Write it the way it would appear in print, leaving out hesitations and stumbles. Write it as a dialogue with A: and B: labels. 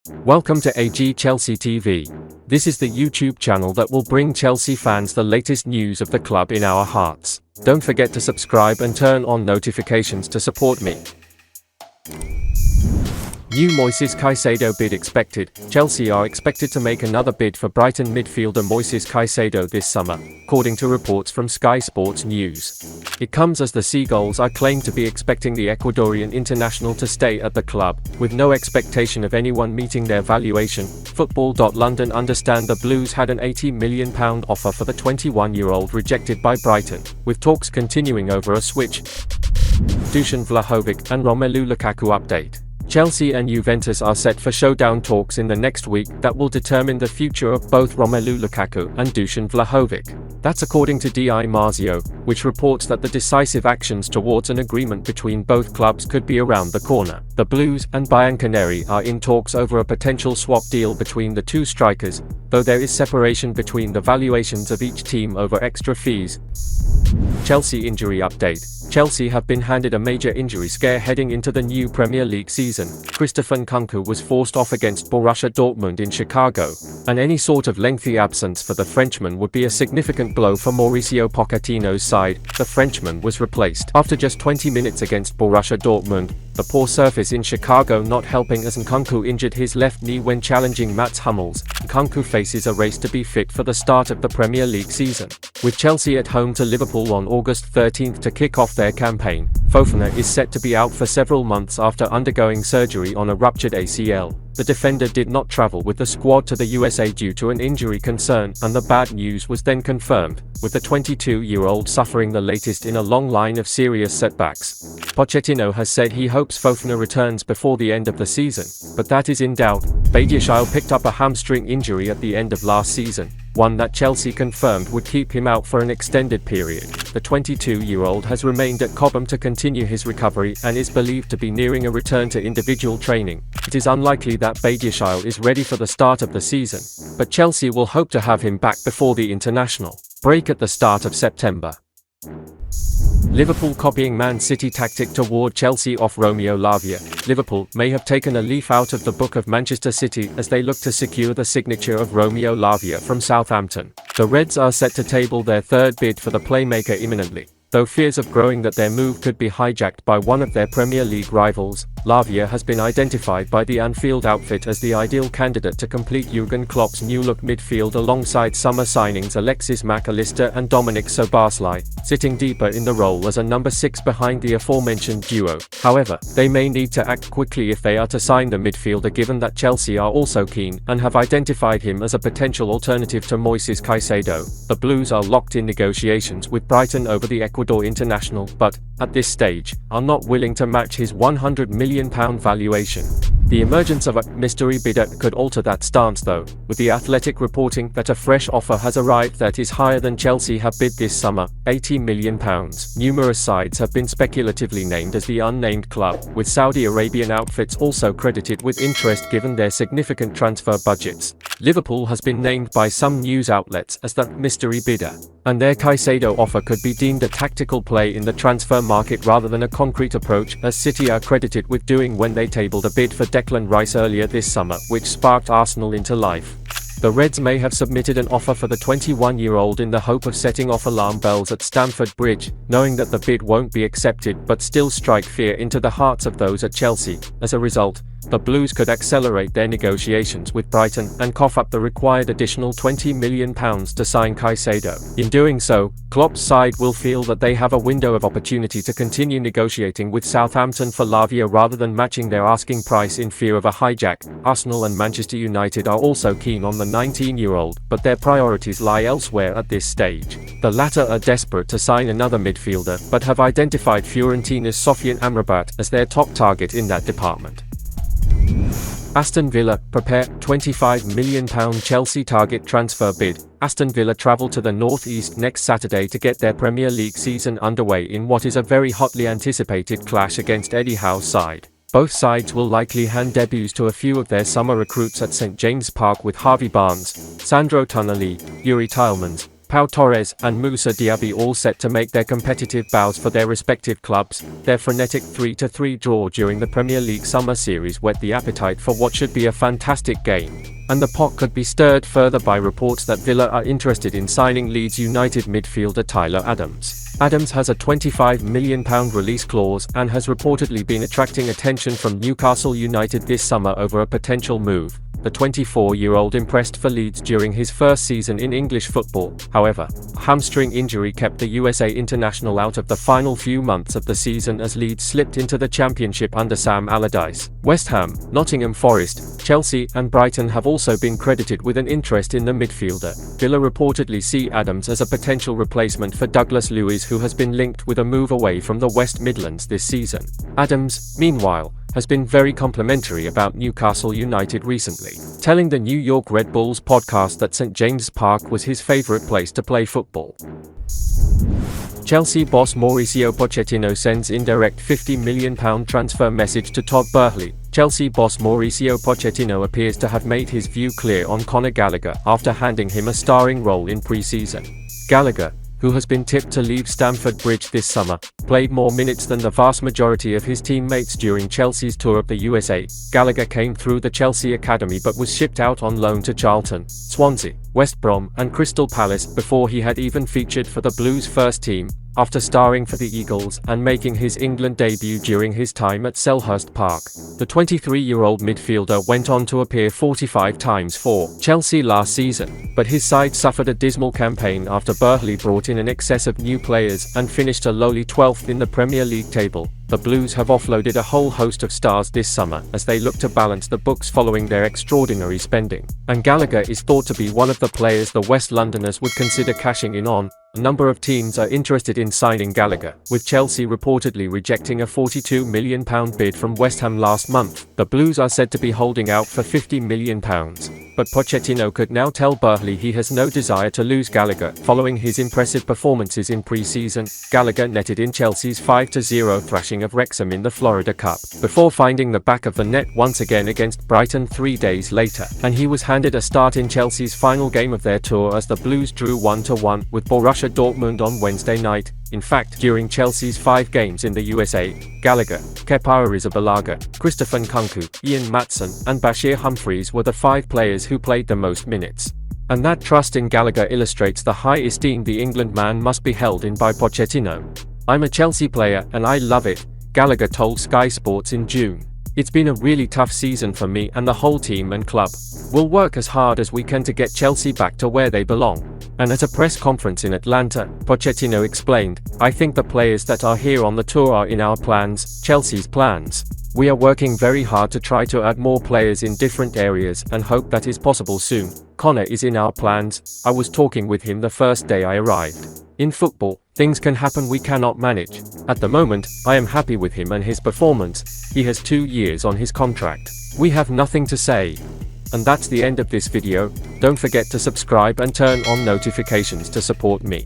A: Welcome to AG Chelsea TV. This is the YouTube channel that will bring Chelsea fans the latest news of the club in our hearts. Don't forget to subscribe and turn on notifications to support me. New Moises Caicedo bid expected. Chelsea are expected to make another bid for Brighton midfielder Moises Caicedo this summer, according to reports from Sky Sports News. It comes as the Seagulls are claimed to be expecting the Ecuadorian international to stay at the club, with no expectation of anyone meeting their valuation. Football.London understand the Blues had an £80 million offer for the 21-year-old rejected by Brighton, with talks continuing over a switch. Dusan Vlahovic and Romelu Lukaku update. Chelsea and Juventus are set for showdown talks in the next week that will determine the future of both Romelu Lukaku and Dusan Vlahovic. That's according to Di Marzio, which reports that the decisive actions towards an agreement between both clubs could be around the corner. The Blues and Bianconeri are in talks over a potential swap deal between the two strikers, though there is separation between the valuations of each team over extra fees. Chelsea injury update. Chelsea have been handed a major injury scare heading into the new Premier League season. Christopher Nkunku was forced off against Borussia Dortmund in Chicago, and any sort of lengthy absence for the Frenchman would be a significant blow for Mauricio Pochettino's side. The Frenchman was replaced after just 20 minutes against Borussia Dortmund, the poor surface in Chicago not helping as Nkunku injured his left knee when challenging Mats Hummels. Nkunku faces a race to be fit for the start of the Premier League season, with Chelsea at home to Liverpool on August 13th to kick off their campaign. Fofana is set to be out for several months after undergoing surgery on a ruptured ACL. The defender did not travel with the squad to the USA due to an injury concern, and the bad news was then confirmed, with the 22-year-old suffering the latest in a long line of serious setbacks. Pochettino has said he hopes Fofana returns before the end of the season, but that is in doubt. Badiashile picked up a hamstring injury at the end of last season, one that Chelsea confirmed would keep him out for an extended period. The 22-year-old has remained at Cobham to continue his recovery and is believed to be nearing a return to individual training. It is unlikely that Badiashile is ready for the start of the season, but Chelsea will hope to have him back before the international break at the start of September. Liverpool copying Man City tactic to ward Chelsea off Romeo Lavia. Liverpool may have taken a leaf out of the book of Manchester City as they look to secure the signature of Romeo Lavia from Southampton. The Reds are set to table their third bid for the playmaker imminently, though fears are growing that their move could be hijacked by one of their Premier League rivals. Lavia has been identified by the Anfield outfit as the ideal candidate to complete Jurgen Klopp's new-look midfield alongside summer signings Alexis Mac Allister and Dominic Szoboszlai, sitting deeper in the role as a number 6 behind the aforementioned duo. However, they may need to act quickly if they are to sign the midfielder, given that Chelsea are also keen and have identified him as a potential alternative to Moises Caicedo. The Blues are locked in negotiations with Brighton over the Ecuador international, but, at this stage, are not willing to match his £100 million valuation. The emergence of a mystery bidder could alter that stance though, with The Athletic reporting that a fresh offer has arrived that is higher than Chelsea have bid this summer, £80 million. Numerous sides have been speculatively named as the unnamed club, with Saudi Arabian outfits also credited with interest given their significant transfer budgets. Liverpool has been named by some news outlets as the mystery bidder, and their Caicedo offer could be deemed a tactical play in the transfer market rather than a concrete approach, as City are credited with doing when they tabled a bid for Declan Rice earlier this summer, which sparked Arsenal into life. The Reds may have submitted an offer for the 21-year-old in the hope of setting off alarm bells at Stamford Bridge, knowing that the bid won't be accepted but still strike fear into the hearts of those at Chelsea. As a result, the Blues could accelerate their negotiations with Brighton and cough up the required additional £20 million to sign Caicedo. In doing so, Klopp's side will feel that they have a window of opportunity to continue negotiating with Southampton for Lavia rather than matching their asking price in fear of a hijack. Arsenal and Manchester United are also keen on the 19-year-old, but their priorities lie elsewhere at this stage. The latter are desperate to sign another midfielder, but have identified Fiorentina's Sofian Amrabat as their top target in that department. Aston Villa prepare £25 million Chelsea target transfer bid. Aston Villa travel to the northeast next Saturday to get their Premier League season underway in what is a very hotly anticipated clash against Eddie Howe's side. Both sides will likely hand debuts to a few of their summer recruits at St James Park, with Harvey Barnes, Sandro Tonali, Yuri Tielemans, Pau Torres and Moussa Diaby all set to make their competitive bows for their respective clubs. Their frenetic 3-3 draw during the Premier League Summer Series whet the appetite for what should be a fantastic game. And the pot could be stirred further by reports that Villa are interested in signing Leeds United midfielder Tyler Adams. Adams has a £25 million release clause and has reportedly been attracting attention from Newcastle United this summer over a potential move. The 24-year-old impressed for Leeds during his first season in English football. However, a hamstring injury kept the USA international out of the final few months of the season as Leeds slipped into the Championship under Sam Allardyce. West Ham, Nottingham Forest, Chelsea and Brighton have also been credited with an interest in the midfielder. Villa reportedly see Adams as a potential replacement for Douglas Luiz, who has been linked with a move away from the West Midlands this season. Adams, meanwhile, has been very complimentary about Newcastle United recently, telling the New York Red Bulls podcast that St James's Park was his favourite place to play football. Chelsea boss Mauricio Pochettino sends indirect £50 million transfer message to Todd Boehly. Chelsea boss Mauricio Pochettino appears to have made his view clear on Conor Gallagher after handing him a starring role in pre-season. Gallagher, who has been tipped to leave Stamford Bridge this summer, played more minutes than the vast majority of his teammates during Chelsea's tour of the USA. Gallagher came through the Chelsea academy but was shipped out on loan to Charlton, Swansea, West Brom and Crystal Palace before he had even featured for the Blues' first team, after starring for the Eagles and making his England debut during his time at Selhurst Park. The 23-year-old midfielder went on to appear 45 times for Chelsea last season, but his side suffered a dismal campaign after Boehly brought in an excess of new players and finished a lowly 12th in the Premier League table. The Blues have offloaded a whole host of stars this summer as they look to balance the books following their extraordinary spending, and Gallagher is thought to be one of the players the West Londoners would consider cashing in on. A number of teams are interested in signing Gallagher, with Chelsea reportedly rejecting a £42 million bid from West Ham last month. The Blues are said to be holding out for £50 million. But Pochettino could now tell Boehly he has no desire to lose Gallagher. Following his impressive performances in pre-season, Gallagher netted in Chelsea's 5-0 thrashing of Wrexham in the Florida Cup, before finding the back of the net once again against Brighton 3 days later, and he was handed a start in Chelsea's final game of their tour as the Blues drew 1-1 with Borussia Dortmund on Wednesday night. In fact, during Chelsea's 5 games in the USA, Gallagher, Kepa Arrizabalaga, Christopher Nkunku, Ian Matson, and Bashir Humphreys were the 5 players who played the most minutes. And that trust in Gallagher illustrates the high esteem the England man must be held in by Pochettino. "I'm a Chelsea player and I love it," Gallagher told Sky Sports in June. "It's been a really tough season for me and the whole team and club. We'll work as hard as we can to get Chelsea back to where they belong." And at a press conference in Atlanta, Pochettino explained, "I think the players that are here on the tour are in our plans, Chelsea's plans. We are working very hard to try to add more players in different areas and hope that is possible soon. Conor is in our plans. I was talking with him the first day I arrived. In football, things can happen we cannot manage. At the moment, I am happy with him and his performance. He has 2 years on his contract. We have nothing to say." And that's the end of this video. Don't forget to subscribe and turn on notifications to support me.